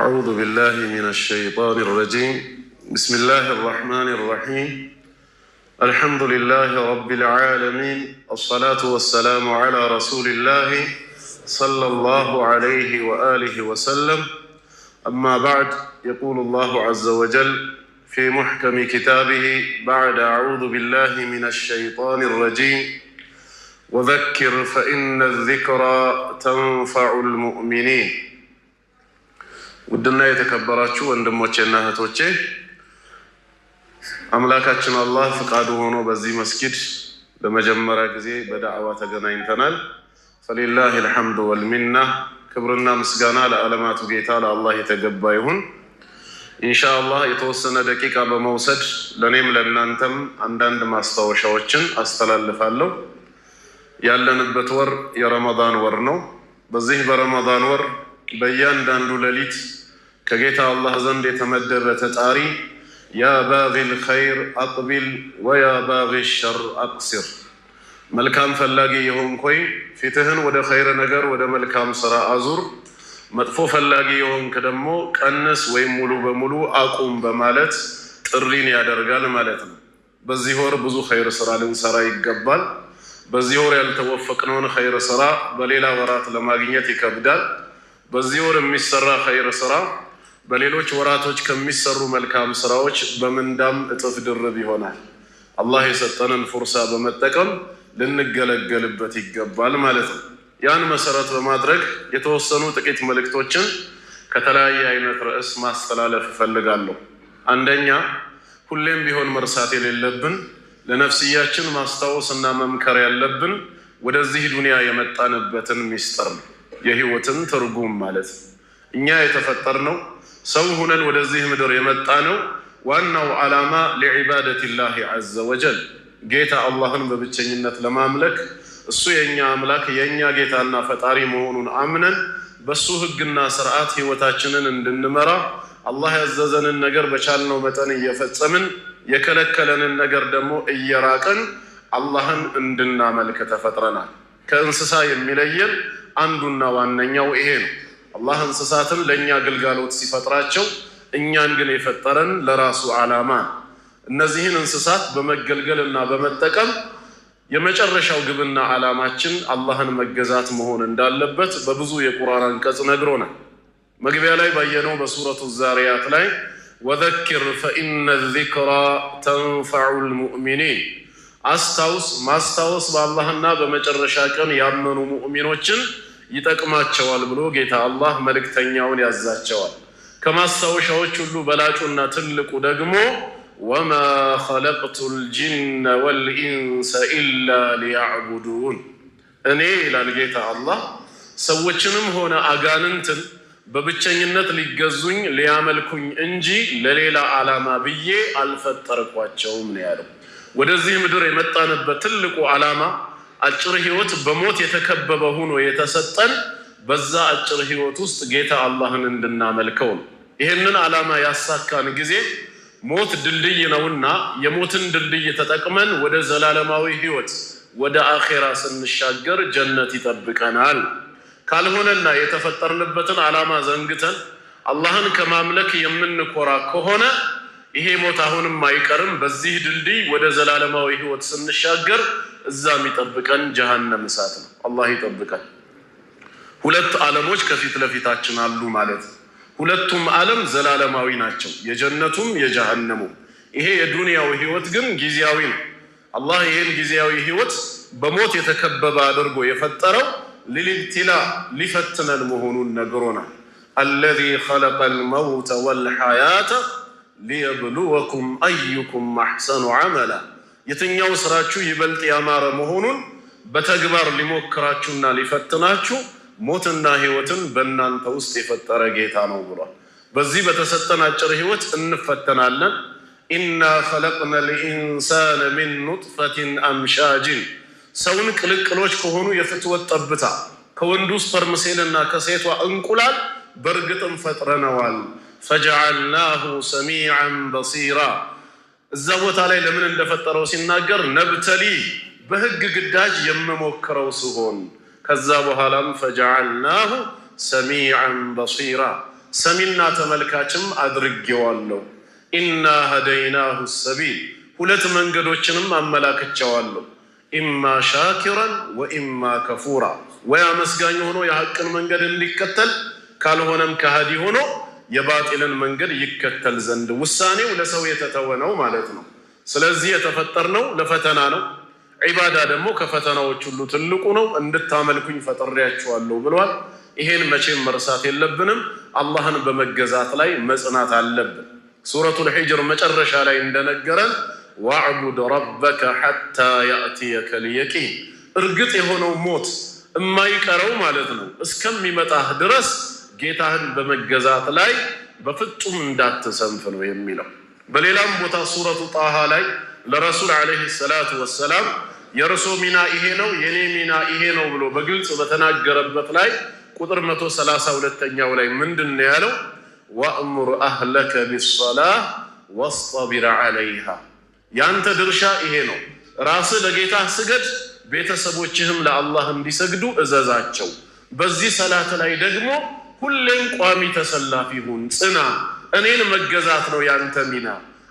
أعوذ بالله من الشيطان الرجيم بسم الله الرحمن الرحيم الحمد لله رب العالمين الصلاة والسلام على رسول الله صلى الله عليه وآله وسلم أما بعد يقول الله عز وجل في محكم كتابه بعد أعوذ بالله من الشيطان الرجيم وذكر فإن الذكرى تنفع المؤمنين ودنا يتكبراتشو ወንድሞቼና እህቶቼ አምላካችን አላህ ፍቃዱ ሆኖ በዚህ መስጊድ ለመጀመሪያ ጊዜ በዳዕዋ ተገናኝተናል። فلله الحمد والمنة ክብርና ምስጋና ለዓለማቱ ጌታ ለአላህ የተገባ ይሁን። ኢንሻአላህ የተወሰነ ደቂቃ በመውሰድ ለኔም ለእናንተም አንዳንድ ማስታወሻዎችን አስተላልፋለሁ። ያለንበት ወር የረመዳን ወር ነው። በዚህ በረመዳን ወር በእያንዳንዱ ሌሊት ከጌታ አላህ ዘንድ የተመደበ ተጣሪ ያ ባጊል ኸይር አቅቢል ወያ ባጊል ሸር አቅሲር፣ መልካም ፈላጊ የሆንኮይ ፊትህን ወደ ኸይር ነገር ወደ መልካም ስራ አዙር፣ መጥፎ ፈላጊ የሆንክ ደግሞ ቀንስ ወይም ሙሉ በሙሉ አቁም በማለት ጥሪን ያደርጋል ማለት ነው። በዚህ ወር ብዙ ኸይር ስራ ልንሰራ ይገባል። በዚህ ወር ያልተወፈቅነውን ኸይር ስራ በሌላ ወራት ለማግኘት ይከብዳል። በዚህ ወር የሚሰራ ኸይር ስራ በሌሎች ወራቶች ከሚሰሩ መልካም ስራዎች በምንዳም እጥፍ ድርብ ይሆናል። አላህ የሰጠንን ፍርሳ በመጠቀም ልንገለገልበት ይገባል ማለት ነው። ያን መሰረት በማድረግ የተወሰኑ ጥቂት መልእክቶችን ከተለያየ አይነት ርዕስ ማስተላለፍ እፈልጋለሁ። አንደኛ ሁሌም ቢሆን መርሳት የሌለብን ለነፍስያችን ማስታወስና መምከር ያለብን ወደዚህ ዱንያ የመጣንበትን ሚስጥር ነው፣ የህይወትን ትርጉም ማለት ነው። እኛ የተፈጠርነው ሰው ሆነን ወደዚህ ምድር የመጣነው ዋናው ዓላማ ለዒባደቲላሂ ዐዘ ወጀል ጌታ አላህን በብቸኝነት ለማምለክ እሱ የኛ አምላክ የኛ ጌታና ፈጣሪ መሆኑን አምነን በሱ ህግና ስርዓት ህይወታችንን እንድንመራ አላህ ያዘዘንን ነገር በቻልነው መጠን እየፈጸምን የከለከለንን ነገር ደግሞ እየራቅን አላህን እንድናመልክ ተፈጥረናል። ከእንስሳ የሚለየን አንዱና ዋነኛው ይሄ ነው። አላህ እንስሳትን ለኛ ግልጋሎት ሲፈጥራቸው እኛን ግን የፈጠረን ለራሱ ዓላማ። እነዚህን እንስሳት በመገልገልና በመጠቀም የመጨረሻው ግብና ዓላማችን አላህን መገዛት መሆን እንዳለበት በብዙ የቁርአን አንቀጽ ነግሮናል። መግቢያ ላይ ባየነው በሱረቱ ዛሪያት ላይ ወዘክር ፈኢነ ዚክራ ተንፈዑል ሙእሚኒን፣ አስታውስ ማስታወስ በአላህና በመጨረሻ ቀን ያመኑ ሙእሚኖችን ይጠቅማቸዋል ብሎ ጌታ አላህ መልእክተኛውን ያዛቸዋል። ከማስታወሻዎች ሁሉ በላጩና ትልቁ ደግሞ ወማ ኸለቅቱል ጂነ ወልኢንሰ ኢላ ሊያዕቡዱን፣ እኔ ይላል ጌታ አላህ ሰዎችንም ሆነ አጋንንትን በብቸኝነት ሊገዙኝ ሊያመልኩኝ እንጂ ለሌላ ዓላማ ብዬ አልፈጠርኳቸውም ነው ያለው። ወደዚህ ምድር የመጣንበት ትልቁ ዓላማ አጭር ህይወት በሞት የተከበበ ሆኖ የተሰጠን በዛ አጭር ህይወት ውስጥ ጌታ አላህን እንድናመልከው ነው። ይህንን ዓላማ ያሳካን ጊዜ ሞት ድልድይ ነውና የሞትን ድልድይ ተጠቅመን ወደ ዘላለማዊ ህይወት ወደ አኼራ ስንሻገር ጀነት ይጠብቀናል። ካልሆነና የተፈጠርንበትን ዓላማ ዘንግተን አላህን ከማምለክ የምንኮራ ከሆነ ይሄ ሞት አሁንም አይቀርም። በዚህ ድልድይ ወደ ዘላለማዊ ህይወት ስንሻገር እዛ የሚጠብቀን ጀሃነም እሳት ነው። አላህ ይጠብቀን። ሁለት ዓለሞች ከፊት ለፊታችን አሉ ማለት ነው። ሁለቱም ዓለም ዘላለማዊ ናቸው፣ የጀነቱም የጀሃነሙም። ይሄ የዱንያው ህይወት ግን ጊዜያዊ ነው። አላህ ይሄን ጊዜያዊ ህይወት በሞት የተከበበ አድርጎ የፈጠረው ሊልብቲላ ሊፈትነን መሆኑን ነግሮናል። አለዚ ኸለቀል መውተ ወልሐያተ ሊየብሉወኩም አዩኩም አሕሰኑ ዐመላ፣ የትኛው ስራችሁ ይበልጥ ያማረ መሆኑን በተግባር ሊሞክራችሁና ሊፈትናችሁ ሞትና ህይወትን በእናንተ ውስጥ የፈጠረ ጌታ ነው ብሏል። በዚህ በተሰጠን አጭር ህይወት እንፈተናለን። ኢና ኸለቅነል ኢንሳነ ሚን ኑጥፈቲን አምሻጅን፣ ሰውን ቅልቅሎች ከሆኑ የፍትወት ጠብታ ከወንዱ ስፐርም ሴልና ከሴቷ እንቁላል በእርግጥም ፈጥረነዋል። ፈጀዐልናሁ ሰሚዐን በሲራ፣ እዛ ቦታ ላይ ለምን እንደፈጠረው ሲናገር ነብተሊ በህግ ግዳጅ የምሞክረው ሲሆን ከዛ በኋላም ፈጀዐልናሁ ሰሚዐን በሲራ ሰሚና ተመልካችም አድርጌዋለሁ። ኢና ሀደይናሁ ሰቢል ሁለት መንገዶችንም አመላክቻለሁ። ኢማ ሻኪራን ወኢማ ከፉራ ወይ አመስጋኝ ሆኖ የሐቅን መንገድ እንዲከተል ካልሆነም ከሃዲ ሆኖ የባጢልን መንገድ ይከተል ዘንድ ውሳኔው ለሰው የተተወ ነው ማለት ነው። ስለዚህ የተፈጠርነው ለፈተና ነው። ዒባዳ ደግሞ ከፈተናዎች ሁሉ ትልቁ ነው። እንድታመልኩኝ ፈጥሬያችኋለሁ ብሏል። ይሄን መቼም መርሳት የለብንም። አላህን በመገዛት ላይ መጽናት አለብን። ሱረቱል ሂጅር መጨረሻ ላይ እንደነገረን ወዕቡድ ረበከ ሐታ ያእትየከል የቂን እርግጥ የሆነው ሞት የማይቀረው ማለት ነው እስከሚመጣህ ድረስ ጌታህን በመገዛት ላይ በፍጹም እንዳትሰንፍ ነው የሚለው። በሌላም ቦታ ሱረቱ ጣሃ ላይ ለረሱል ዓለይሂ ሰላቱ ወሰላም የርሶ ሚና ይሄ ነው የኔ ሚና ይሄ ነው ብሎ በግልጽ በተናገረበት ላይ ቁጥር 132ኛው ላይ ምንድን ነው ያለው? ወአሙር አህለከ ቢሰላህ ወስጠቢር ዓለይሃ ያንተ ድርሻ ይሄ ነው። ራስህ ለጌታህ ስገድ፣ ቤተሰቦችህም ለአላህ እንዲሰግዱ እዘዛቸው። በዚህ ሰላት ላይ ደግሞ ሁሌም ቋሚ ተሰላፊ ሁን፣ ጽና። እኔን መገዛት ነው ያንተ ሚና።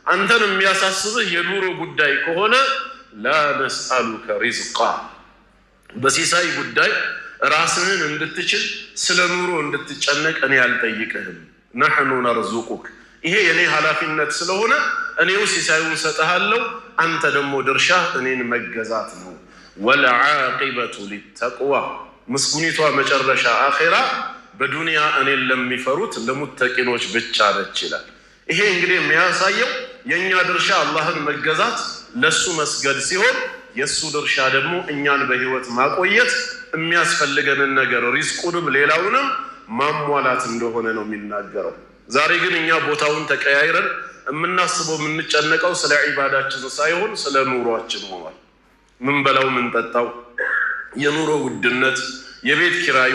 አንተን የሚያሳስብህ የኑሮ ጉዳይ ከሆነ ላ ነስአሉከ ሪዝቃ በሲሳይ ጉዳይ ራስህን እንድትችል ስለ ኑሮ እንድትጨነቅ እኔ አልጠይቅህም። ነሕኑ ነርዙቁክ ይሄ የኔ ኃላፊነት ስለሆነ እኔው ሲሳዩን ሰጥሃለሁ። አንተ ደግሞ ድርሻህ እኔን መገዛት ነው። ወልዓቂበቱ ሊተቅዋ ምስጉኒቷ መጨረሻ አኼራ በዱንያ እኔን ለሚፈሩት ለሙተቂኖች ብቻ ነች ይላል። ይሄ እንግዲህ የሚያሳየው የእኛ ድርሻ አላህን መገዛት ለሱ መስገድ ሲሆን የሱ ድርሻ ደግሞ እኛን በህይወት ማቆየት የሚያስፈልገንን ነገር ሪዝቁንም ሌላውንም ማሟላት እንደሆነ ነው የሚናገረው። ዛሬ ግን እኛ ቦታውን ተቀያይረን የምናስበው የምንጨነቀው ስለ ዒባዳችን ሳይሆን ስለ ኑሯችን ሆኗል። ምን በላው ምን ጠጣው፣ የኑሮ ውድነት፣ የቤት ኪራዩ፣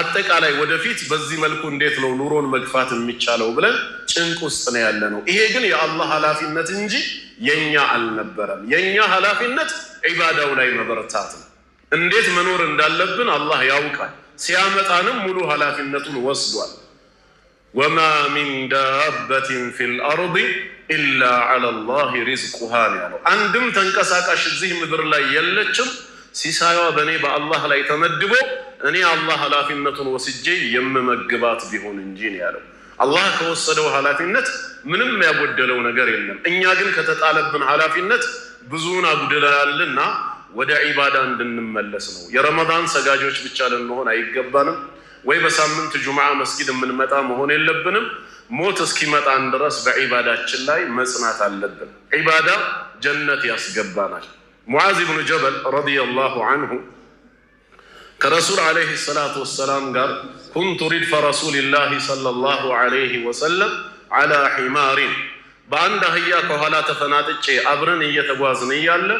አጠቃላይ ወደፊት በዚህ መልኩ እንዴት ነው ኑሮን መግፋት የሚቻለው ብለን ጭንቅ ውስጥ ነው ያለ ነው። ይሄ ግን የአላህ ኃላፊነት እንጂ የኛ አልነበረም። የኛ ኃላፊነት ዒባዳው ላይ መበርታት ነው። እንዴት መኖር እንዳለብን አላህ ያውቃል። ሲያመጣንም ሙሉ ኃላፊነቱን ወስዷል። ወማ ሚን ዳበትን ፊል አርድ ኢላ ዐለላሂ ሪዝቁሃ ያለው አንድም ተንቀሳቃሽ እዚህ ምድር ላይ የለችም ሲሳዩዋ በእኔ በአላህ ላይ ተመድቦ እኔ አላህ ኃላፊነቱን ወስጄ የምመግባት ቢሆን እንጂ ነው ያለው። አላህ ከወሰደው ኃላፊነት ምንም ያጎደለው ነገር የለም። እኛ ግን ከተጣለብን ኃላፊነት ብዙውን አጉድለናልና ወደ ዒባዳ እንድንመለስ ነው። የረመዳን ሰጋጆች ብቻ ልንሆን አይገባንም። ወይ በሳምንት ጁምዓ መስጊድ የምንመጣ መሆን የለብንም። ሞት እስኪመጣን ድረስ በዒባዳችን ላይ መጽናት አለብን። ዒባዳ ጀነት ያስገባናል። ሙዓዝ ብኑ ጀበል ረዲየላሁ ዐንሁ ከረሱል ዓለይሂ ሰላቱ ወሰላም ጋር ኩንቱ ሪድፈ ረሱሊላሂ ሰለላሁ ዐለይሂ ወሰለም ዐላ ሒማሪን በአንድ አህያ ከኋላ ተፈናጥጬ አብረን እየተጓዝን እያለ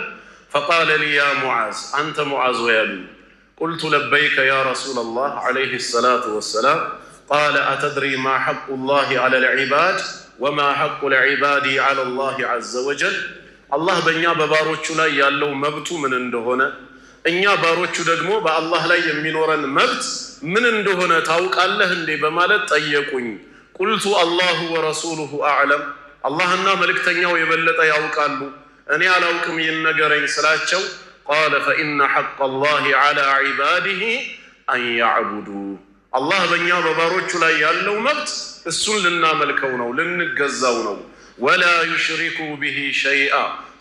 ፈቃለ ሊ ያ ሙዓዝ አንተ ሙዓዝ ወያሉ ቁልቱ ለበይከ ያ ረሱለላህ ዐለይሂ ሰላቱ ወሰላም ቃለ አተድሪ ማ ሐቁላሂ ዐለል ዒባድ ወማ ሐቁል ዒባዲ ዐለላሂ ዐዘ ወጀል አላህ በእኛ በባሮቹ ላይ ያለው መብቱ ምን እንደሆነ እኛ ባሮቹ ደግሞ በአላህ ላይ የሚኖረን መብት ምን እንደሆነ ታውቃለህ እንዴ በማለት ጠየቁኝ። ቁልቱ አላሁ ወረሱሉሁ አዕለም አላህና መልእክተኛው የበለጠ ያውቃሉ፣ እኔ አላውቅም ይነገረኝ ስላቸው ቃለ ፈኢነ ሐቀላሂ ዐላ ዒባዲሂ አን ያዕቡዱ አላህ በእኛ በባሮቹ ላይ ያለው መብት እሱን ልናመልከው ነው፣ ልንገዛው ነው። ወላ ዩሽሪኩ ቢሂ ሸይአ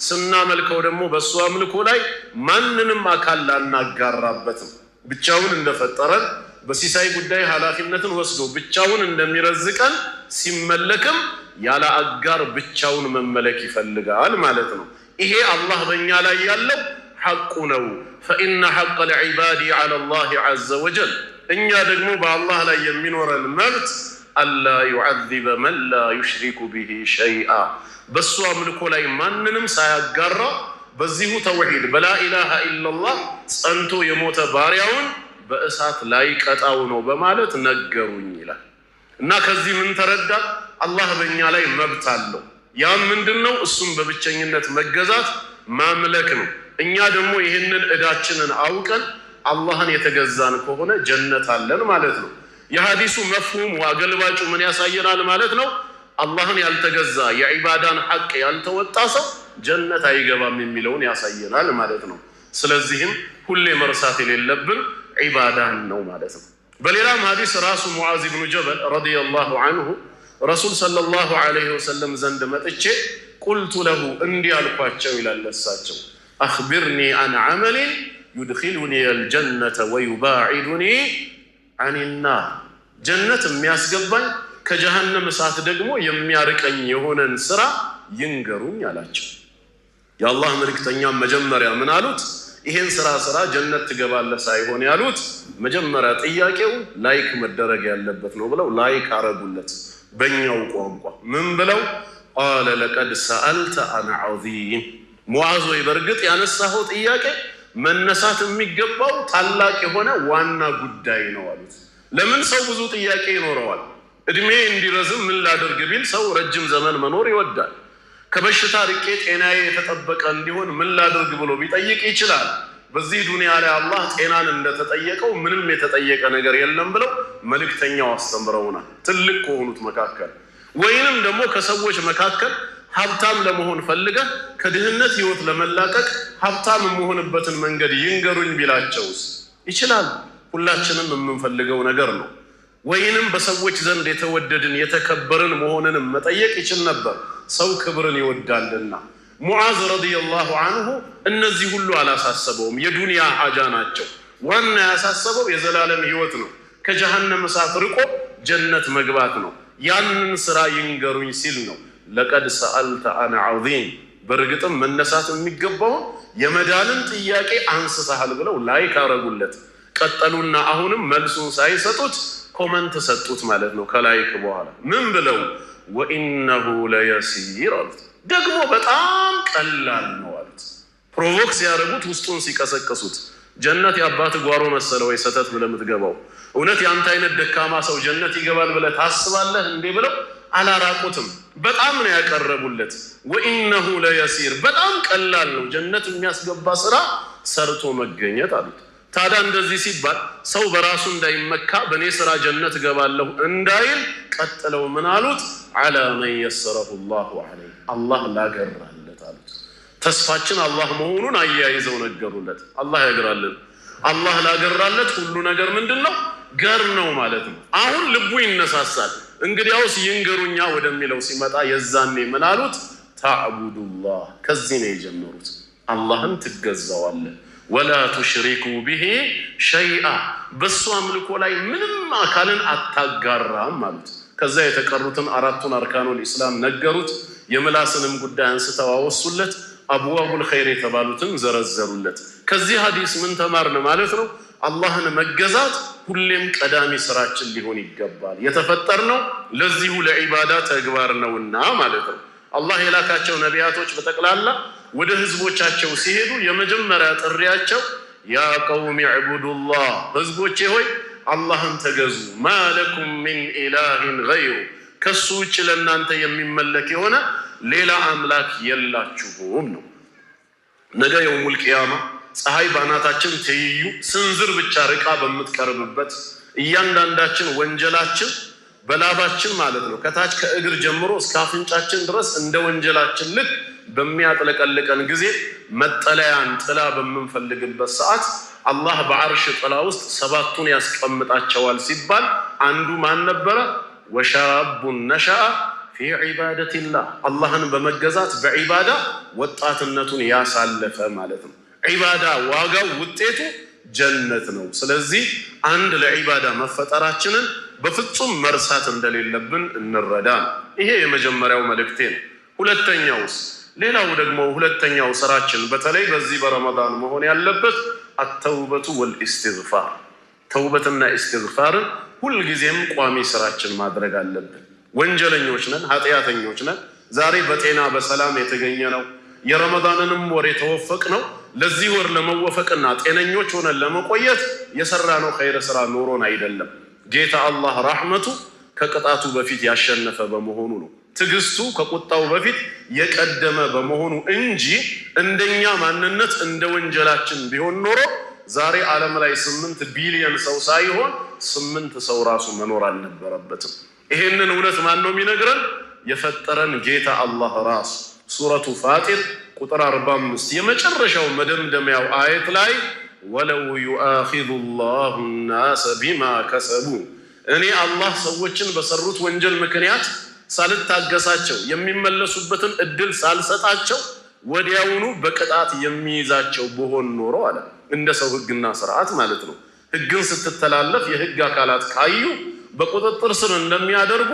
ስናመልከው ደግሞ በእሱ አምልኮ ላይ ማንንም አካል ላናጋራበትም። ብቻውን እንደፈጠረን በሲሳይ ጉዳይ ኃላፊነትን ወስዶ ብቻውን እንደሚረዝቀን ሲመለክም ያለ አጋር ብቻውን መመለክ ይፈልጋል ማለት ነው። ይሄ አላህ በእኛ ላይ ያለው ሐቁ ነው። ፈኢነ ሐቀል ዒባዲ ዐለላሂ ዐዘ ወጀል እኛ ደግሞ በአላህ ላይ የሚኖረን መብት አላ ዩዐዚበ መን ላ ዩሽሪኩ ቢሂ ሸይአ በሱ አምልኮ ላይ ማንንም ሳያጋራ በዚሁ ተውሂድ በላኢላሃ ኢላላህ ጸንቶ የሞተ ባሪያውን በእሳት ላይ ቀጣው ነው በማለት ነገሩኝ ይላል። እና ከዚህ ምን ተረዳ? አላህ በእኛ ላይ መብት አለው። ያም ምንድነው? እሱም በብቸኝነት መገዛት ማምለክ ነው። እኛ ደግሞ ይህንን ዕዳችንን አውቀን አላህን የተገዛን ከሆነ ጀነት አለን ማለት ነው። የሐዲሱ መፍሁም ወገልባጩ ምን ያሳየናል ማለት ነው? አላህን ያልተገዛ የዒባዳን ሐቅ ያልተወጣ ሰው ጀነት አይገባም የሚለውን ያሳየናል ማለት ነው። ስለዚህም ሁሌ መርሳት የሌለብን ዒባዳን ነው ማለት ነው። በሌላም ሐዲስ ራሱ ሙዓዝ ኢብኑ ጀበል ረዲየላሁ ዐንሁ ረሱል ሰለላሁ ዐለይሂ ወሰለም ዘንድ መጥቼ ቁልቱ ለሁ እንዲህ አልኳቸው ይላል እሳቸው አኽቢርኒ አን ዐመሊን ዩድኺሉኒ አልጀነተ ወዩባዒዱኒ ዐኒናር ጀነት የሚያስገባኝ ከጀሃነም እሳት ደግሞ የሚያርቀኝ የሆነን ስራ ይንገሩኝ አላቸው። የአላህ መልእክተኛ መጀመሪያ ምን አሉት? ይሄን ስራ ጀነት ትገባለህ ሳይሆን ያሉት መጀመሪያ ጥያቄው ላይክ መደረግ ያለበት ነው ብለው ላይክ አረጉለት። በእኛው ቋንቋ ምን ብለው? ቃለ ለቀድ ሰአልተ አን ዐዚም ሙዓዝ ወይ በርግጥ ያነሳኸው ጥያቄ መነሳት የሚገባው ታላቅ የሆነ ዋና ጉዳይ ነው አሉት። ለምን ሰው ብዙ ጥያቄ ይኖረዋል። እድሜ እንዲረዝም ምን ላድርግ ቢል ሰው ረጅም ዘመን መኖር ይወዳል። ከበሽታ ርቄ ጤናዬ የተጠበቀ እንዲሆን ምን ላድርግ ብሎ ቢጠይቅ ይችላል። በዚህ ዱንያ ላይ አላህ ጤናን እንደተጠየቀው ምንም የተጠየቀ ነገር የለም ብለው መልእክተኛው አስተምረውናል። ትልቅ ከሆኑት መካከል ወይንም ደግሞ ከሰዎች መካከል ሀብታም ለመሆን ፈልገህ ከድህነት ህይወት ለመላቀቅ ሀብታም የምሆንበትን መንገድ ይንገሩኝ ቢላቸውስ ይችላል። ሁላችንም የምንፈልገው ነገር ነው። ወይንም በሰዎች ዘንድ የተወደድን የተከበርን መሆንንም መጠየቅ ይችል ነበር። ሰው ክብርን ይወዳልና። ሙዓዝ ረዲየላሁ ዐንሁ እነዚህ ሁሉ አላሳሰበውም። የዱንያ ሐጃ ናቸው። ዋና ያሳሰበው የዘላለም ህይወት ነው። ከጀሃነም እሳት ርቆ ጀነት መግባት ነው። ያንን ስራ ይንገሩኝ ሲል ነው ለቀድ ሰአልተ አን ዐዚም በርግጥም መነሳት የሚገባውን የመዳንን ጥያቄ አንስተሃል ብለው ላይክ አረጉለት። ቀጠሉና አሁንም መልሱን ሳይሰጡት ኮመንት ሰጡት ማለት ነው። ከላይክ በኋላ ምን ብለው? ወኢነሁ ለየሲር አሉት። ደግሞ በጣም ቀላል ነው አሉት። ፕሮቮክስ ያደረጉት ውስጡን ሲቀሰቅሱት ጀነት የአባት ጓሮ መሰለ ወይ ሰተት ብለህ የምትገባው? እውነት ያንተ አይነት ደካማ ሰው ጀነት ይገባል ብለህ ታስባለህ እንዴ ብለው አላራቁትም። በጣም ነው ያቀረቡለት። ወኢነሁ ለየሲር በጣም ቀላል ነው ጀነት የሚያስገባ ስራ ሰርቶ መገኘት አሉት። ታዲያ እንደዚህ ሲባል ሰው በራሱ እንዳይመካ በእኔ ስራ ጀነት እገባለሁ እንዳይል ቀጥለው ምን አሉት? ዐላ መን የሰረሁ ላሁ ዐለይህ አላህ ላገራለት አሉት። ተስፋችን አላህ መሆኑን አያይዘው ነገሩለት። አላህ ያግራልን። አላህ ላገራለት ሁሉ ነገር ምንድን ነው? ገር ነው ማለት ነው። አሁን ልቡ ይነሳሳል። እንግዲያውስ ይንገሩኛ ወደሚለው ሲመጣ የዛኔ ምን አሉት? ተዕቡዱላህ ከዚህ ነው የጀመሩት። አላህን ትገዛዋለህ ወላ ቱሽሪኩ ቢሂ ሸይአ በሱ አምልኮ ላይ ምንም አካልን አታጋራም ማለት። ከዛ የተቀሩትን አራቱን አርካኑል ኢስላም ነገሩት። የምላስንም ጉዳይ አንስተው አወሱለት። አብዋቡል ኸይር የተባሉትን ዘረዘሩለት። ከዚህ ሐዲስ ምን ተማርን ማለት ነው? አላህን መገዛት ሁሌም ቀዳሚ ስራችን ሊሆን ይገባል። የተፈጠርነው ለዚሁ ለዒባዳ ተግባር ነውና ማለት ነው። አላህ የላካቸው ነቢያቶች በጠቅላላ ወደ ህዝቦቻቸው ሲሄዱ የመጀመሪያ ጥሪያቸው ያ ቀውም ዕቡዱላህ ህዝቦቼ ሆይ አላህን ተገዙ፣ ማለኩም ሚን ኢላሂን ገይሩ ከሱ ውጭ ለእናንተ የሚመለክ የሆነ ሌላ አምላክ የላችሁም ነው። ነገ የውሙል ቂያማ ፀሐይ ባናታችን ትይዩ ስንዝር ብቻ ርቃ በምትቀርብበት እያንዳንዳችን ወንጀላችን በላባችን ማለት ነው ከታች ከእግር ጀምሮ እስከ አፍንጫችን ድረስ እንደ ወንጀላችን ልክ በሚያጥለቀልቀን ጊዜ መጠለያን ጥላ በምንፈልግበት ሰዓት አላህ በአርሽ ጥላ ውስጥ ሰባቱን ያስቀምጣቸዋል ሲባል አንዱ ማን ነበረ? ወሻቡን ነሸአ ፊ ዒባደቲላህ አላህን በመገዛት በዒባዳ ወጣትነቱን ያሳለፈ ማለት ነው። ዒባዳ ዋጋው ውጤቱ ጀነት ነው። ስለዚህ አንድ ለዒባዳ መፈጠራችንን በፍጹም መርሳት እንደሌለብን እንረዳ። ይሄ የመጀመሪያው መልእክቴ ነው። ሁለተኛውስ? ሌላው ደግሞ ሁለተኛው ስራችን በተለይ በዚህ በረመዳን መሆን ያለበት አተውበቱ ወልኢስቲግፋር ተውበትና ኢስቲግፋርን ሁልጊዜም ቋሚ ስራችን ማድረግ አለብን። ወንጀለኞች ነን፣ ኃጢአተኞች ነን። ዛሬ በጤና በሰላም የተገኘ ነው የረመዳንንም ወር የተወፈቅ ነው። ለዚህ ወር ለመወፈቅና ጤነኞች ሆነን ለመቆየት የሰራነው ኸይር ስራ ኖሮን አይደለም። ጌታ አላህ ረሕመቱ ከቅጣቱ በፊት ያሸነፈ በመሆኑ ነው። ትግስቱ ከቁጣው በፊት የቀደመ በመሆኑ እንጂ እንደኛ ማንነት እንደ ወንጀላችን ቢሆን ኖሮ ዛሬ ዓለም ላይ 8 ቢሊዮን ሰው ሳይሆን 8 ሰው ራሱ መኖር አልነበረበትም። ይሄንን እውነት ማን ነው የሚነግረን? የፈጠረን ጌታ አላህ ራሱ ሱረቱ ፋጢር ቁጥር 45 የመጨረሻው መደምደሚያው አየት ላይ ወለው ዩአኺዙ ላሁ ናሰ ቢማ ከሰቡ እኔ አላህ ሰዎችን በሰሩት ወንጀል ምክንያት ሳልታገሳቸው የሚመለሱበትን እድል ሳልሰጣቸው ወዲያውኑ በቅጣት የሚይዛቸው በሆን ኖሮ አለ። እንደ ሰው ህግና ስርዓት ማለት ነው። ህግን ስትተላለፍ የህግ አካላት ካዩ በቁጥጥር ስር እንደሚያደርጉ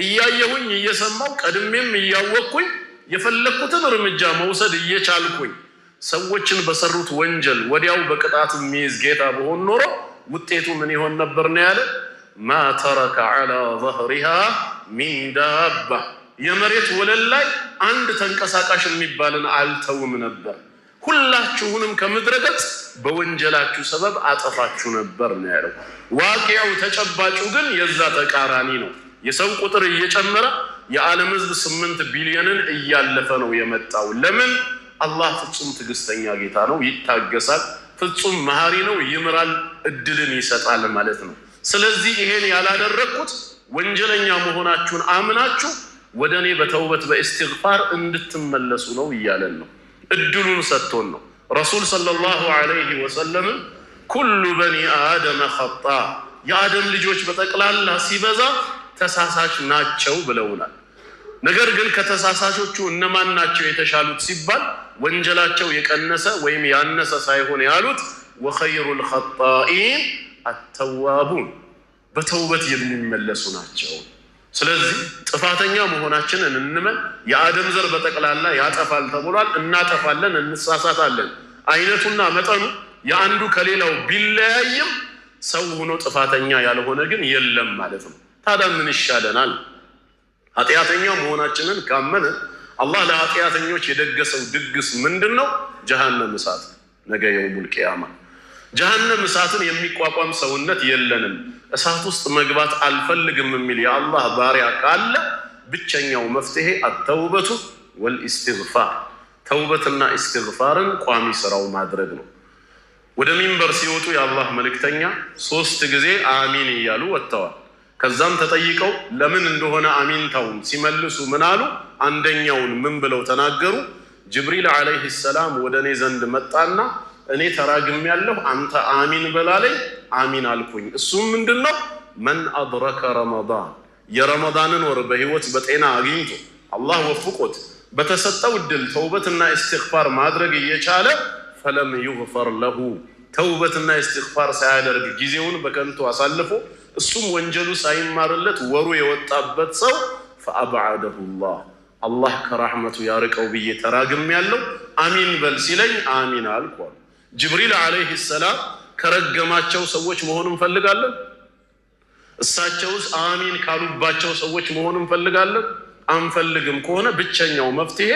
እያየሁኝ እየሰማው ቀድሜም እያወቅኩኝ የፈለኩትን እርምጃ መውሰድ እየቻልኩኝ ሰዎችን በሰሩት ወንጀል ወዲያው በቅጣት የሚይዝ ጌታ በሆን ኖሮ ውጤቱ ምን ይሆን ነበር ነው ያለ? ማ ተረከ ዐላ ظهرها ሚን ዳባ የመሬት ወለል ላይ አንድ ተንቀሳቃሽ የሚባልን አልተውም ነበር። ሁላችሁንም ከምድረገጽ በወንጀላችሁ ሰበብ አጠፋችሁ ነበር ነው ያለው። ዋቂዑ ተጨባጩ ግን የዛ ተቃራኒ ነው። የሰው ቁጥር እየጨመረ የዓለም ህዝብ 8 ቢሊዮንን እያለፈ ነው የመጣው። ለምን? አላህ ፍጹም ትዕግስተኛ ጌታ ነው፣ ይታገሳል። ፍጹም መሐሪ ነው፣ ይምራል፣ እድልን ይሰጣል ማለት ነው። ስለዚህ ይሄን ያላደረኩት ወንጀለኛ መሆናችሁን አምናችሁ ወደኔ በተውበት በእስትግፋር እንድትመለሱ ነው እያለን ነው። እድሉን ሰጥቶን ነው። ረሱል ሰለላሁ ዐለይሂ ወሰለም ኩሉ በኒ አደም ኸጣ የአደም ልጆች በጠቅላላ ሲበዛ ተሳሳች ናቸው ብለውናል። ነገር ግን ከተሳሳቾቹ እነማን ናቸው የተሻሉት ሲባል ወንጀላቸው የቀነሰ ወይም ያነሰ ሳይሆን ያሉት ወኸይሩል ኸጣኢን አተዋቡን በተውበት የሚመለሱ ናቸው። ስለዚህ ጥፋተኛ መሆናችንን እንመን። የአደም ዘር በጠቅላላ ያጠፋል ተብሏል። እናጠፋለን፣ እንሳሳታለን። አይነቱና መጠኑ የአንዱ ከሌላው ቢለያይም ሰው ሆኖ ጥፋተኛ ያልሆነ ግን የለም ማለት ነው። ታዲያ ምን ይሻለናል? ኃጢአተኛ መሆናችንን ካመነ አላህ ለኃጢአተኞች የደገሰው ድግስ ምንድነው? ጀሃነም እሳት። ነገ የውሙል ቂያማ ጀሃነም እሳትን የሚቋቋም ሰውነት የለንም። እሳት ውስጥ መግባት አልፈልግም የሚል የአላህ ባሪያ ካለ ብቸኛው መፍትሄ አተውበቱ ወልኢስቲግፋር፣ ተውበትና ኢስቲግፋርን ቋሚ ስራው ማድረግ ነው። ወደ ሚንበር ሲወጡ የአላህ መልእክተኛ 3 ጊዜ አሚን እያሉ ወጥተዋል። ከዛም ተጠይቀው ለምን እንደሆነ አሚንታውን ሲመልሱ ምን አሉ? አንደኛውን ምን ብለው ተናገሩ? ጅብሪል ዐለይሂ ሰላም ወደ እኔ ዘንድ መጣና እኔ ተራግም ያለሁ አንተ አሚን በላለኝ፣ አሚን አልኩኝ። እሱም ምንድነው? መን አድረከ ረመዳን የረመዳንን ወር በህይወት በጤና አግኝቶ አላህ ወፍቆት በተሰጠው እድል ተውበትና ኢስቲግፋር ማድረግ እየቻለ ፈለም ይግፈር ለሁ ተውበትና ኢስቲግፋር ሳያደርግ ጊዜውን በከንቱ አሳልፎ እሱም ወንጀሉ ሳይማርለት ወሩ የወጣበት ሰው ፈአብዐደሁ አላህ ከራህመቱ ያርቀው ብዬ ተራግም ያለው አሚን በል ሲለኝ አሚን አልኩ። ጅብሪል ዐለይሂ ሰላም ከረገማቸው ሰዎች መሆን እንፈልጋለን? እሳቸውስ አሚን ካሉባቸው ሰዎች መሆን እንፈልጋለን? አንፈልግም። ከሆነ ብቸኛው መፍትሄ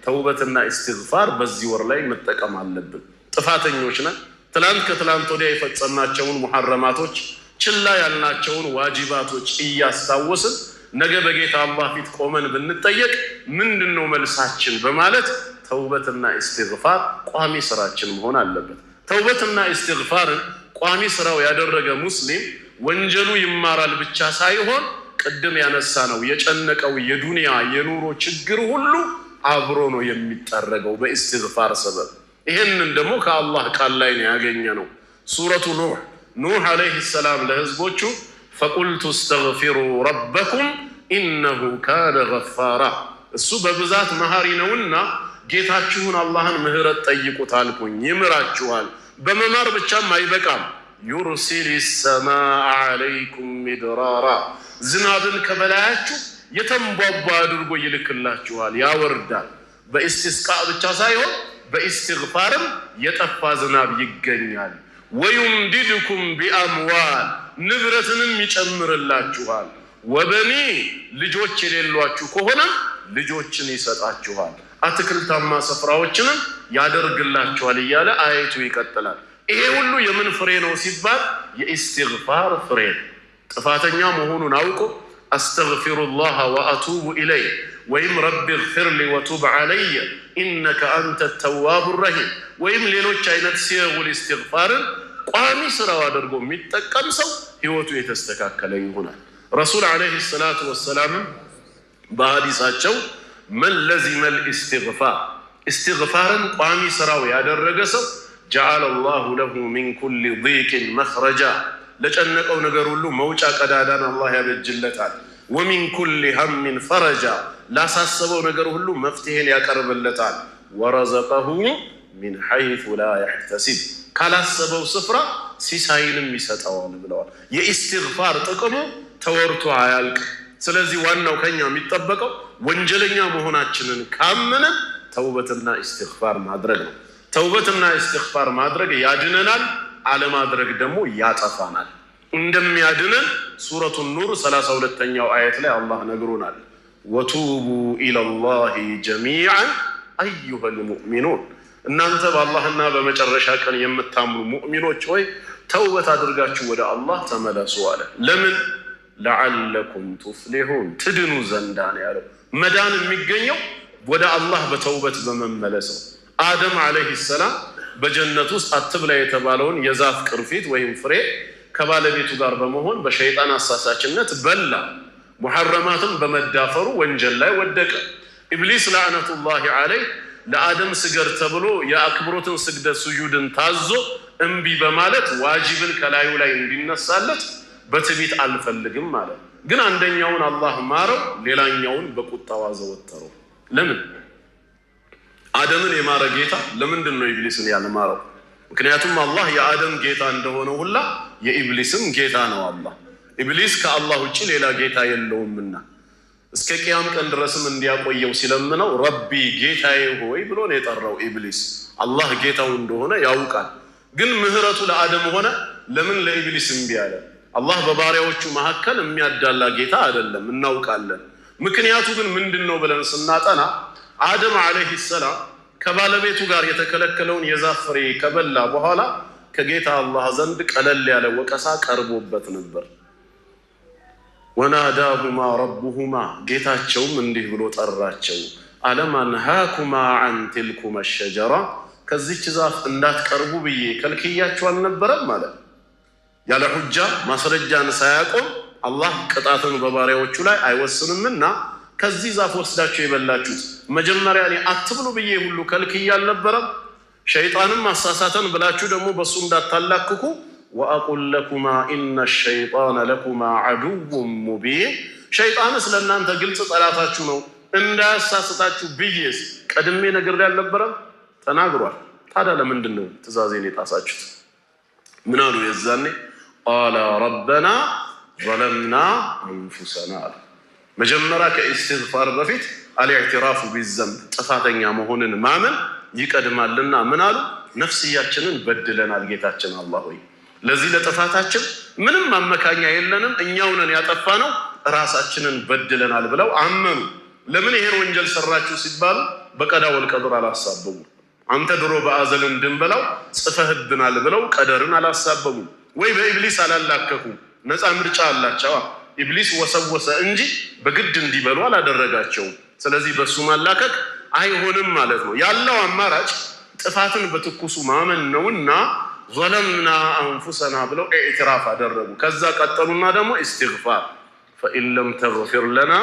ተውበትና ኢስቲግፋር በዚህ ወር ላይ መጠቀም አለብን። ጥፋተኞች ነን። ትላንት ከትላንት ወዲያ የፈጸምናቸውን ሙሐረማቶች ችላ ያልናቸውን ዋጅባቶች እያስታወስን ነገ በጌታ አላህ ፊት ቆመን ብንጠየቅ ምንድነው መልሳችን በማለት ተውበትና ኢስቲግፋር ቋሚ ስራችን መሆን አለበት። ተውበትና ኢስቲግፋርን ቋሚ ስራው ያደረገ ሙስሊም ወንጀሉ ይማራል ብቻ ሳይሆን ቅድም ያነሳ ነው የጨነቀው የዱንያ የኑሮ ችግር ሁሉ አብሮ ነው የሚጠረገው በኢስቲግፋር ሰበብ። ይሄንን ደግሞ ከአላህ ቃል ላይ ነው ያገኘነው። ሱረቱ ኑህ ዐለይሂ ሰላም ለህዝቦቹ ፈቁልቱ እስተግፊሩ ረበኩም ኢነሁ ካነ ገፋራ እሱ በብዛት መሐሪ ነውና ጌታችሁን አላህን ምህረት ጠይቁት አልኩኝ፣ ይምራችኋል። በመማር ብቻም አይበቃም። ዩርሲል ሰማአ ዐለይኩም ሚድራራ ዝናብን ከበላያችሁ የተንቧቧ አድርጎ ይልክላችኋል፣ ያወርዳል። በኢስቲስቃ ብቻ ሳይሆን በኢስቲግፋርም የጠፋ ዝናብ ይገኛል። ወዩምዲድኩም ቢአምዋል ንብረትንም ይጨምርላችኋል። ወበኒ ልጆች የሌሏችሁ ከሆነ ልጆችን ይሰጣችኋል። አትክልታማ ስፍራዎችንም ያደርግላችኋል እያለ አየቱ ይቀጥላል። ይሄ ሁሉ የምን ፍሬ ነው ሲባል የኢስቲግፋር ፍሬ። ጥፋተኛ መሆኑን አውቆ አስተግፊሩላህ ወአቱቡ ኢለይህ ወይም ረቢ ግፊርሊ ወቱብ ዐለየ ኢነከ አንተ ተዋቡ ረሂም ወይም ሌሎች አይነት ሲገቡል ኢስቲግፋርን ቋሚ ስራው አድርጎ የሚጠቀም ሰው ህይወቱ የተስተካከለ ይሆናል። ረሱል አለይሂ ሰላቱ ወሰላም በሐዲሳቸው መን ለዚመል ኢስቲግፋርን ቋሚ ስራው ያደረገ ሰው ጀዐለ አላሁ ለሁ ሚን ኩሊ ዲቅን መኽረጃ ለጨነቀው ነገር ሁሉ መውጫ ቀዳዳን አላህ ያበጅለታል። ወሚን ኩሊ ሀምን ፈረጃ ላሳሰበው ነገር ሁሉ መፍትሄን ያቀርብለታል። ወረዘቀሁ ሚን ሐይሱ ላ የሕተሲብ ካላሰበው ስፍራ ሲሳይንም ይሰጠዋል ብለዋል። የኢስቲግፋር ጥቅሙ ተወርቶ አያልቅ። ስለዚህ ዋናው ከኛ የሚጠበቀው ወንጀለኛ መሆናችንን ካመንን ተውበትና ኢስቲግፋር ማድረግ ነው። ተውበትና ኢስቲግፋር ማድረግ ያድነናል፣ አለማድረግ ደግሞ ያጠፋናል። እንደሚያድነን ሱረቱ ኑር 32ኛው አየት ላይ አላህ ነግሮናል። ወቱቡ ኢለላሂ ጀሚዓን አዩሀል ሙእሚኑን እናንተ በአላህና በመጨረሻ ቀን የምታምኑ ሙእሚኖች ሆይ ተውበት አድርጋችሁ ወደ አላህ ተመለሱ አለ። ለምን? ለዓለኩም ቱፍሊሑን ትድኑ ዘንዳ ነው ያለው። መዳን የሚገኘው ወደ አላህ በተውበት በመመለስ ነው። አደም ዓለይሂ ሰላም በጀነት ውስጥ አትብላ የተባለውን የዛፍ ቅርፊት ወይም ፍሬ ከባለቤቱ ጋር በመሆን በሸይጣን አሳሳችነት በላ። ሙሐረማትን በመዳፈሩ ወንጀል ላይ ወደቀ። ኢብሊስ ለዕነቱላሂ ዓለይህ ለአደም ስገድ ተብሎ የአክብሮትን ስግደት ስጁድን ታዞ እምቢ በማለት ዋጅብን ከላዩ ላይ እንዲነሳለት በትዕቢት አልፈልግም ማለት። ግን አንደኛውን አላህ ማረው፣ ሌላኛውን በቁጣው አዘወተረው። ለምን? አደምን የማረ ጌታ ለምንድን ነው ኢብሊስን ያልማረው? ምክንያቱም አላህ የአደም ጌታ እንደሆነ ሁላ የኢብሊስም ጌታ ነው አላህ። ኢብሊስ ከአላህ ውጭ ሌላ ጌታ የለውምና እስከ ቂያም ቀን ድረስም እንዲያቆየው ሲለምነው ረቢ ጌታዬ ሆይ ብሎ ነው የጠራው። ኢብሊስ አላህ ጌታው እንደሆነ ያውቃል። ግን ምህረቱ ለአደም ሆነ። ለምን ለኢብሊስ እምቢ አለ? አላህ በባሪያዎቹ መካከል የሚያዳላ ጌታ አይደለም፣ እናውቃለን። ምክንያቱ ግን ምንድነው ብለን ስናጠና አደም ዓለይሂ ሰላም ከባለቤቱ ጋር የተከለከለውን የዛፍ ፍሬ ከበላ በኋላ ከጌታ አላህ ዘንድ ቀለል ያለ ወቀሳ ቀርቦበት ነበር። ወናዳሁማ ረቡሁማ ጌታቸውም እንዲህ ብሎ ጠራቸው፣ አለም አንሃኩማ አን ትልኩማ ሸጀራ ከዚች ዛፍ እንዳትቀርቡ ብዬ ከልክያችሁ አልነበረም ማለት። ያለ ሁጃ ማስረጃን ሳያቆም አላህ ቅጣትን በባሪያዎቹ ላይ አይወስንምና ከዚህ ዛፍ ወስዳችሁ የበላችሁት መጀመሪያ እኔ አትብሉ ብዬ ሁሉ ከልክዬ አልነበረም? ሸይጣንም አሳሳተን ብላችሁ ደግሞ በሱ እንዳታላክኩ ወአቁል ለኩማ ኢነ ሸይጣነ ለኩማ ዐዱውን ሙቢን ሸይጣንስ ለእናንተ ግልጽ ጠላታችሁ ነው እንዳያሳስታችሁ ብዬስ ቀድሜ ነግሬ አልነበረም? ተናግሯል። ታዲያ ለምንድን ነው ትእዛዜን የጣሳችሁት? ምን አሉ የዛኔ? ቃለ ረበና ዘለምና አንፉሰና አሉ። መጀመሪያ ከኢስቲግፋር በፊት አልኢዕትራፉ ቢዘንብ ጥፋተኛ መሆንን ማመን ይቀድማልና ምን አሉ? ነፍስያችንን በድለናል ጌታችን አላህ ሆይ ለዚህ ለጥፋታችን ምንም ማመካኛ የለንም፣ እኛው ነን ያጠፋነው፣ ራሳችንን በድለናል ብለው አመኑ። ለምን ይሄን ወንጀል ሰራችሁ ሲባሉ በቀዳ ወልቀድር አላሳበቡ። አንተ ድሮ በአዘል እንድንበላው ጽፈህብናል ብለው ቀደርን አላሳበቡ። ወይ በኢብሊስ አላላከኩ፣ ነፃ ምርጫ አላቸው። ኢብሊስ ወሰወሰ እንጂ በግድ እንዲበሉ አላደረጋቸውም። ስለዚህ በሱ ማላከክ አይሆንም ማለት ነው። ያለው አማራጭ ጥፋትን በትኩሱ ማመን ነውና ዘለምና አንፉሰና ብለው ኢዕትራፍ አደረጉ። ከዛ ቀጠሉና ደግሞ ኢስቲግፋር ፈኢን ለም ተግፊር ለና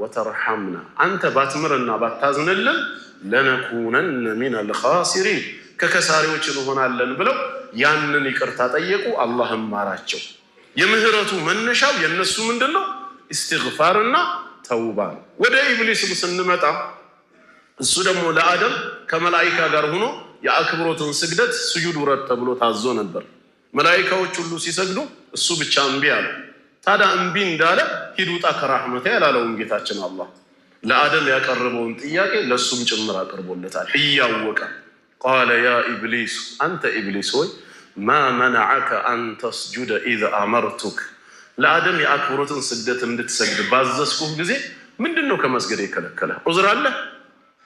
ወተርሐምና አንተ ባትምርና ባታዝንልን ለነኩነነ ሚነል ኻሲሪን ከከሳሪዎች እንሆናለን ብለው ያንን ይቅርታ ጠየቁ። አላህም ማራቸው። የምህረቱ መነሻው የነሱ ምንድነው? ኢስቲግፋርና ተውባ። ወደ ኢብሊስም ስንመጣ እሱ ደግሞ ለአደም ከመላእክት ጋር ሆኖ የአክብሮትን ስግደት ስጁድ ውረድ ተብሎ ታዞ ነበር። መላእክቶች ሁሉ ሲሰግዱ እሱ ብቻ እምቢ አለ። ታዲያ እምቢ እንዳለ ሂድ ውጣ ከራህመቴ ያላለውን ጌታችን አላህ ለአደም ያቀረበውን ጥያቄ ለሱም ጭምር አቅርቦለታል እያወቀ። ቃለ ያ ኢብሊስ አንተ ኢብሊስ ሆይ ማ መነዐከ አን ተስጁደ ኢዝ አመርቱክ ለአደም የአክብሮትን ስግደት እንድትሰግድ ባዘዝኩህ ጊዜ ምንድነው ከመስገድ የከለከለ? ዑዝር አለ?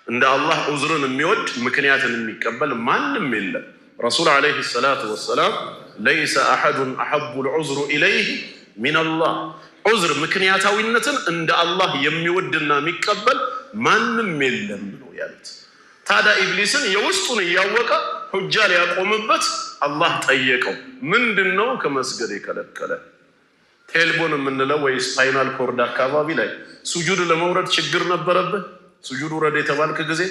እንደ አላህ ዑዝርን የሚወድ ምክንያትን የሚቀበል ማንም የለም። ረሱል ዓለይሂ ሰላቱ ወሰላም ለይሰ አሐዱን አሐቡ ልዑዝሩ ኢለይህ ሚነላህ ዑዝር ምክንያታዊነትን እንደ አላህ የሚወድና የሚቀበል ማንም የለም ነው ያሉት። ታዲያ ኢብሊስን የውስጡን እያወቀ ሁጃ ሊያቆምበት አላህ ጠየቀው። ምንድነው ከመስገድ የከለከለ? ቴልቦን የምንለው ወይ ስፓይናል ኮርድ አካባቢ ላይ ሱጁድ ለመውረድ ችግር ነበረብህ? ሱጁድ ውረድ የተባልክ ጊዜ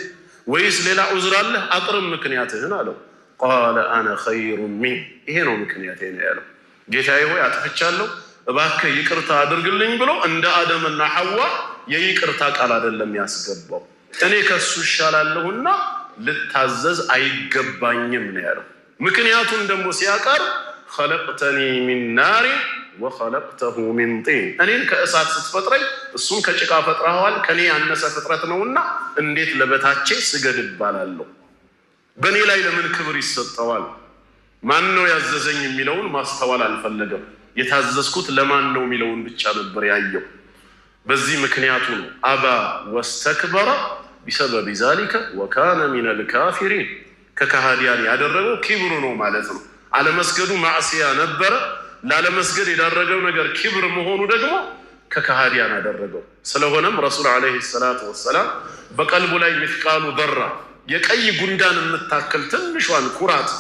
ወይስ ሌላ ዑዝር አለ? አቅርብ ምክንያትህን አለው። ቃለ አነ ኸይሩ ሚን፣ ይሄ ነው ምክንያቴ ነው ያለው። ጌታዬ ሆይ አጥፍቻለሁ፣ እባክህ ይቅርታ አድርግልኝ ብሎ እንደ አደምና ሐዋ የይቅርታ ቃል አይደለም ያስገባው። እኔ ከሱ ይሻላለሁና ልታዘዝ አይገባኝም ነው ያለው። ምክንያቱም ደግሞ ሲያቀርብ ኸለቅተኒ ሚን ናሪ ወኸለቅተሁ ሚን ጢን፣ እኔን ከእሳት ስትፈጥረኝ እሱን ከጭቃ ፈጥረኸዋል፣ ከኔ ያነሰ ፍጥረት ነውና እንዴት ለበታቼ ስገድ እባላለሁ? በእኔ ላይ ለምን ክብር ይሰጠዋል? ማን ነው ያዘዘኝ የሚለውን ማስተዋል አልፈለገም። የታዘዝኩት ለማን ነው የሚለውን ብቻ ነበር ያየው። በዚህ ምክንያቱ ነው አባ ወስተክበረ ቢሰበብ ዛሊከ ወካነ ሚነል ካፊሪን፣ ከካሃዲያን ያደረገው ኪብሩ ነው ማለት ነው። አለመስገዱ ማዕሲያ ነበረ። ላለመስገድ የዳረገው ነገር ኪብር መሆኑ ደግሞ ከካሃዲያን ያደረገው። ስለሆነም ረሱል ዓለይሂ ሰላቱ ወሰላም በቀልቡ ላይ ሚስቃሉ ዘራ፣ የቀይ ጉንዳን የምታክል ትንሿን ኩራት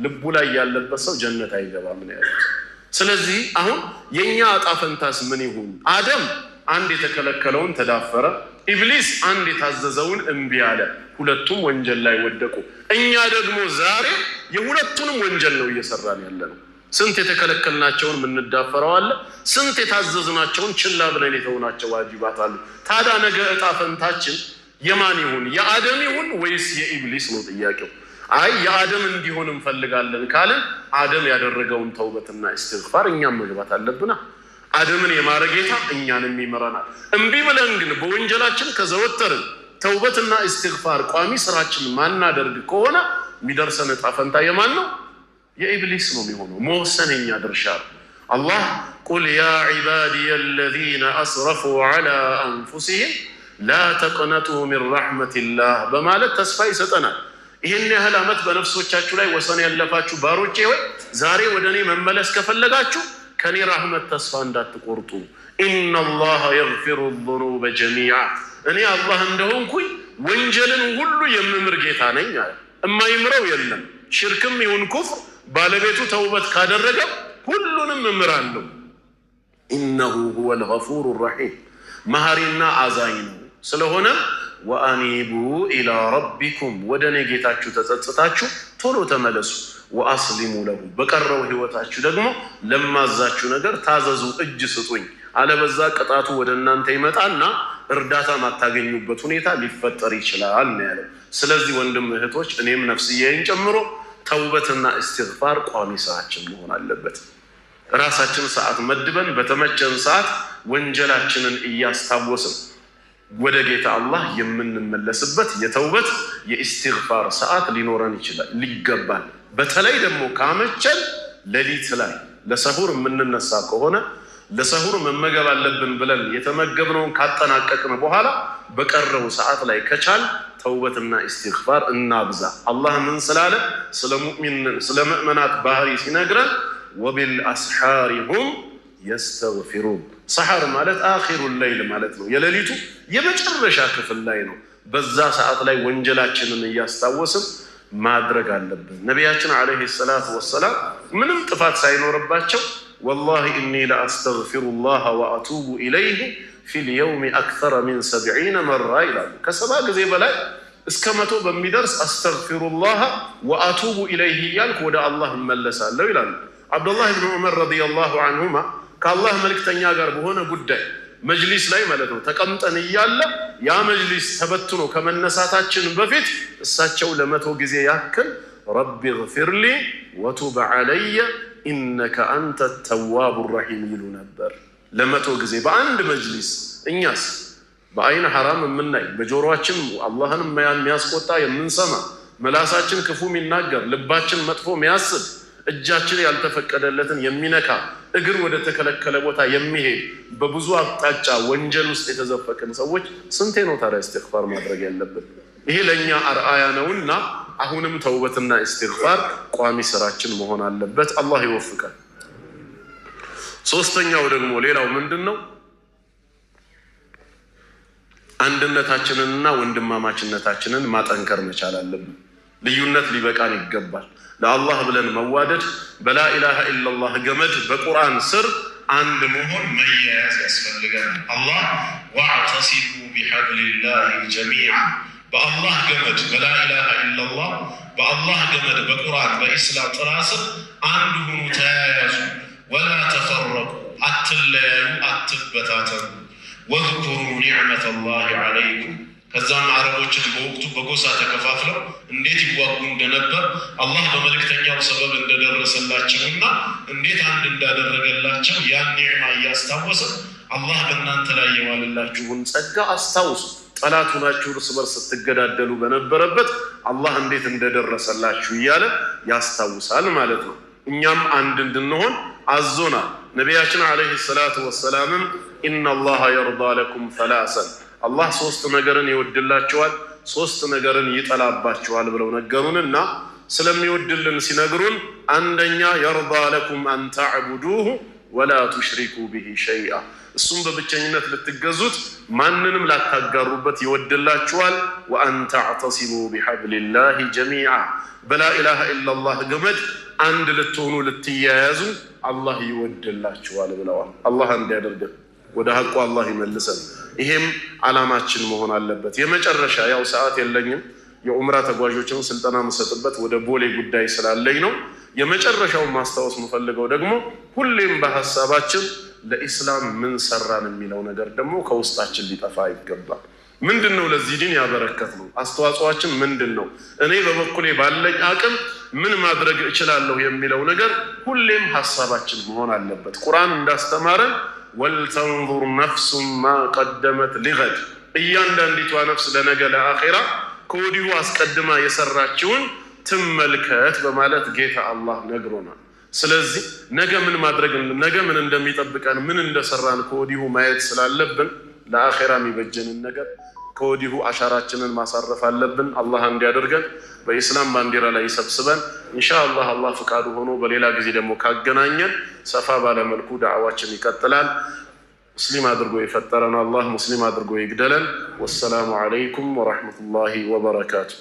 ልቡ ላይ ያለበት ሰው ጀነት አይገባም ነው ያሉት። ስለዚህ አሁን የኛ ዕጣ ፈንታስ ምን ይሁን? አደም አንድ የተከለከለውን ተዳፈረ፣ ኢብሊስ አንድ የታዘዘውን እምቢ አለ። ሁለቱም ወንጀል ላይ ወደቁ። እኛ ደግሞ ዛሬ የሁለቱንም ወንጀል ነው እየሰራን ያለነው። ስንት የተከለከልናቸውን የምንዳፈረው አለ፣ ስንት የታዘዝናቸውን ችላ ብለን የተውናቸው ዋጅባት አሉ። ታዲያ ነገ ዕጣ ፈንታችን የማን ይሁን? የአደም ይሁን ወይስ የኢብሊስ ነው ጥያቄው። አይ የአደም እንዲሆን እንፈልጋለን ካለን አደም ያደረገውን ተውበትና እስትግፋር እኛም መግባት አለብና አደምን የማረ ጌታ እኛንም ይመራናል። እምቢ ብለን ግን በወንጀላችን ከዘወተርን ተውበትና እስትግፋር ቋሚ ስራችን ማናደርግ ከሆነ የሚደርሰን ዕጣ ፈንታ የማን ነው? የኢብሊስ ነው የሚሆነው። መወሰን የኛ ድርሻ ነው። አላህ ቁል ያ ዒባዲየ አለዚነ አስረፉ ዐላ አንፉሲሂም ላ ተቅነጡ ሚን ረሕመቲላህ በማለት ተስፋ ይሰጠናል። ይህን ያህል ዓመት በነፍሶቻችሁ ላይ ወሰን ያለፋችሁ ባሮቼ ሆይ ዛሬ ወደ እኔ መመለስ ከፈለጋችሁ ከኔ ራህመት ተስፋ እንዳትቆርጡ። ኢነላህ የግፊሩ ዙኑበ ጀሚዓ፣ እኔ አላህ እንደሆንኩኝ ወንጀልን ሁሉ የምምር ጌታ ነኝ አለ። እማይምረው የለም። ሽርክም ይሁን ኩፍር ባለቤቱ ተውበት ካደረገ ሁሉንም እምራለሁ። ኢነሁ ሁወል ገፉሩ ረሒም፣ መሐሪና አዛኝ ነው። ስለሆነ ወአኒቡ ኢላ ረቢኩም፣ ወደ እኔ ጌታችሁ ተጸጽታችሁ ቶሎ ተመለሱ። ወአስሊሙ ለሁ፣ በቀረው ህይወታችሁ ደግሞ ለማዛችሁ ነገር ታዘዙ፣ እጅ ስጡኝ። አለበዛ ቅጣቱ ወደ እናንተ ይመጣና እርዳታ ማታገኙበት ሁኔታ ሊፈጠር ይችላል ነው ያለው። ስለዚህ ወንድም እህቶች፣ እኔም ነፍስዬን ጨምሮ ተውበትና እስትግፋር ቋሚ ስራችን መሆን አለበት። ራሳችን ሰዓት መድበን በተመቸን ሰዓት ወንጀላችንን እያስታወስን ወደ ጌታ አላህ የምንመለስበት የተውበት የእስትግፋር ሰዓት ሊኖረን ይችላል ሊገባል። በተለይ ደግሞ ካመቸን ሌሊት ላይ ለሰሁር የምንነሳ ከሆነ ለሰሁር መመገብ አለብን ብለን የተመገብነውን ካጠናቀቅን በኋላ በቀረው ሰዓት ላይ ከቻል ተውበትና እስትግፋር እናብዛ። አላህ ምን ስላለ ስለ ሙእሚናት ባህሪ ሲነግረን ወቢልአስሓሪ ሁም የስተግፊሩን። ሰሐር ማለት አኺሩ ለይል ማለት ነው። የሌሊቱ የመጨረሻ ክፍል ላይ ነው። በዛ ሰዓት ላይ ወንጀላችንን እያስታወስን ማድረግ አለብን። ነቢያችን ዓለይሂ ሰላቱ ወሰላም ምንም ጥፋት ሳይኖርባቸው ወላሂ ኢኒ ለአስተግፊሩላህ ወአቱቡ ኢለይህ ፊል የውሚ አክተረ ሚን 70 መራ ይላሉ። ከ70 ጊዜ በላይ እስከ 100 በሚደርስ አስተግፊሩላህ ወአቱቡ ኢለይህ እያልኩ ወደ አላህ እመለሳለሁ ይላሉ። አብዱላህ ብን ዑመር ረዲየላሁ አንሁማ ከአላህ መልክተኛ ጋር በሆነ ጉዳይ መጅሊስ ላይ ማለት ነው ተቀምጠን እያለ ያ መጅሊስ ተበትኖ ከመነሳታችን በፊት እሳቸው ለ100 ጊዜ ያክል ረቢ ግፊርሊ ወቱብ ዐለየ ኢነከ አንተ ተዋቡ ረሒም ይሉ ነበር። ለ100 ጊዜ በአንድ መጅሊስ። እኛስ በአይን ሐራም የምናይ በጆሮአችን አላህን የሚያስቆጣ የምንሰማ መላሳችን ክፉ የሚናገር ልባችን መጥፎ የሚያስብ እጃችን ያልተፈቀደለትን የሚነካ እግር ወደ ተከለከለ ቦታ የሚሄድ በብዙ አቅጣጫ ወንጀል ውስጥ የተዘፈቅን ሰዎች ስንቴ ነው ታዲያ እስትግፋር ማድረግ ያለብን? ይሄ ለእኛ አርአያ ነውና አሁንም ተውበትና እስትግፋር ቋሚ ስራችን መሆን አለበት። አላህ ይወፍቀን። ሶስተኛው ደግሞ ሌላው ምንድን ነው? አንድነታችንንና ወንድማማችነታችንን ማጠንከር መቻል አለብን። ልዩነት ሊበቃን ይገባል። ለአላህ ብለን መዋደድ በላ ኢላሃ ኢላላህ ገመድ በቁርአን ስር አንድ መሆን መያያዝ ያስፈልገናል። አላህ ወዕተሲሙ ቢሐብሊላሂ ጀሚዓ በአላህ ገመድ በላ ኢላሃ ኢላላህ በአላህ ገመድ በቁርአን በኢስላም ጥላ ስር አንድ ሁኑ፣ ተያያዙ። ወላ ተፈረቁ አትለያዩ፣ አትበታተኑ። ወዝኩሩ ኒዕመተላሂ ዐለይኩም ከዛም አረቦችን በወቅቱ በጎሳ ተከፋፍለው እንዴት ይዋጉ እንደነበር አላህ በመልእክተኛው ሰበብ እንደደረሰላቸውና እንዴት አንድ እንዳደረገላቸው ያን ኒዕማ እያስታወሰ አላህ በእናንተ ላይ የዋለላችሁን ጸጋ አስታውሱ። ጠላት ሆናችሁ እርስ በርስ ስትገዳደሉ በነበረበት አላህ እንዴት እንደደረሰላችሁ እያለ ያስታውሳል ማለት ነው። እኛም አንድ እንድንሆን አዞናል። ነቢያችን ዓለይሂ ሰላቱ ወሰላምም ኢነላሃ የርዳ ለኩም ሰላሰን አላህ ሶስት ነገርን ይወድላችኋል፣ ሶስት ነገርን ይጠላባችኋል ብለው ነገሩንና ስለሚወድልን ሲነግሩን አንደኛ የርዳ ለኩም አን ተዕቡዱሁ ወላ ቱሽሪኩ ቢሂ ሸይአ እሱም በብቸኝነት ልትገዙት ማንንም ላታጋሩበት ይወድላችኋል። ወአን ተዕተሲሙ ቢሐብሊላሂ ጀሚዓ በላ ኢላሃ ኢላላህ ገመድ አንድ ልትሆኑ ልትያያዙ አላህ ይወድላችኋል ብለዋል። አላህ እንዲያደርገን ወደ ሐቁ አላህ ይመልሰን። ይሄም ዓላማችን መሆን አለበት። የመጨረሻ ያው ሰዓት የለኝም፣ የዑምራ ተጓዦችን ስልጠና መሰጥበት ወደ ቦሌ ጉዳይ ስላለኝ ነው። የመጨረሻው ማስታወስ የምፈልገው ደግሞ ሁሌም በሐሳባችን ለኢስላም ምን ሰራን የሚለው ነገር ደግሞ ከውስጣችን ሊጠፋ ይገባል። ምንድነው ለዚህ ዲን ያበረከትነው? አስተዋጽኦአችን ምንድነው? እኔ በበኩሌ ባለኝ አቅም ምን ማድረግ እችላለሁ የሚለው ነገር ሁሌም ሐሳባችን መሆን አለበት። ቁርአን እንዳስተማረን ወልተንዙር ነፍሱን ማ ቀደመት ሊገድ እያንዳንዲቷ ነፍስ ለነገ ለአኼራ ከወዲሁ አስቀድማ የሰራችውን ትመልከት በማለት ጌታ አላህ ነግሮናል። ስለዚህ ነገ ምን ማድረግ ነገ ምን እንደሚጠብቀን ምን እንደሰራን ከወዲሁ ማየት ስላለብን ለአኼራ የሚበጀንን ነገር ከወዲሁ አሻራችንን ማሳረፍ አለብን። አላህ እንዲያደርገን በኢስላም ባንዲራ ላይ ይሰብስበን። ኢንሻአላህ አላህ ፍቃዱ ሆኖ በሌላ ጊዜ ደግሞ ካገናኘን ሰፋ ባለ መልኩ ዳዕዋችን ይቀጥላል። ሙስሊም አድርጎ የፈጠረን አላህ ሙስሊም አድርጎ ይግደለን። ወሰላሙ ዐለይኩም ወራህመቱላሂ ወበረካቱ።